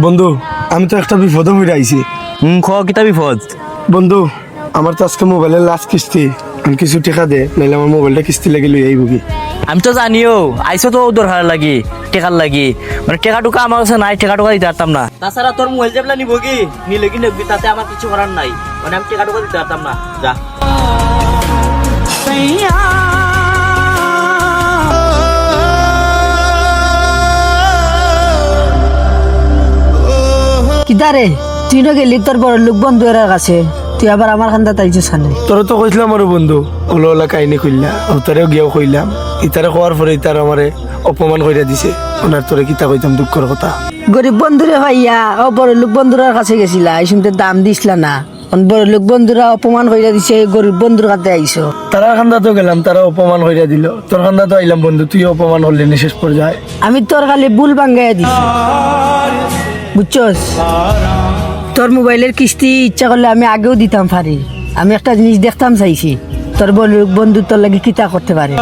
বন্ধু আমি তো একটা বিপদে হয়ে আইছি। কিতা বিপদ? বন্ধু আমার তো আজকে মোবাইলের লাস্ট কিস্তি, আমি কিছু টাকা দে, নাইলে আমার মোবাইলটা কিস্তি লাগি লই আইব কি। আমি তো জানিও আইসো তো দরকার লাগি টেকার লাগি, মানে টেকা টুকা আমার কাছে নাই, টেকা টুকা দিতে পারতাম না। তাছাড়া তোর মোবাইল যেবলা নিব কি নিলে কি নেবি, তাতে আমার কিছু করার নাই, মানে আমি টেকা টুকা দিতে পারতাম না। যা কিদারে তুই না গেলি তোর বড় লোক বন্ধুর কাছে, তুই আবার আমার খান্দা তাইছো সানে। তোর তো কইছিলাম আর বন্ধু ওলা ওলা কাহিনী কইলা, তারেও গিয়েও কইলাম, ইতারে কোয়ার পরে ইতার আমারে অপমান কইরা দিছে। ওনার তোরে কিতা কইতাম দুঃখের কথা। গরিব বন্ধুরে ভাইয়া ও বড় লোক বন্ধুর কাছে গেছিলা, এই শুনতে দাম দিছিলা না, বড় লোক বন্ধুরা অপমান কইরা দিছে, গরিব বন্ধুর কাছে আইছো। তারা খান্দা তো গেলাম, তারা অপমান কইরা দিল, তোর খান্দা তো আইলাম বন্ধু, তুই অপমান হলি নি শেষ পর্যায়ে। আমি তোর খালি ভুল ভাঙ্গাইয়া দিছি, বুঝছস? তোর মোবাইলের কিস্তি ইচ্ছা করলে আমি আগেও দিতাম পারি। আমি একটা জিনিস দেখতাম চাইছি, তোর বড় লোক বন্ধু তোর লাগে কিতা করতে পারে।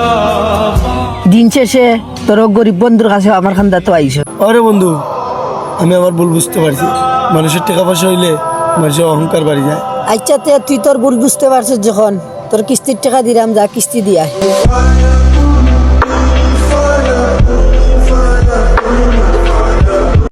দিন শেষে তোর গরিব বন্ধুর কাছে আমার খান্দা তো আইছো। আরে বন্ধু আমি আমার ভুল বুঝতে পারছি, মানুষের টাকা পয়সা হইলে মানুষের অহংকার বাড়ি যায়। আচ্ছা তুই তোর ভুল বুঝতে পারছিস, যখন তোর কিস্তির টাকা দিলাম, যা কিস্তি দিয়া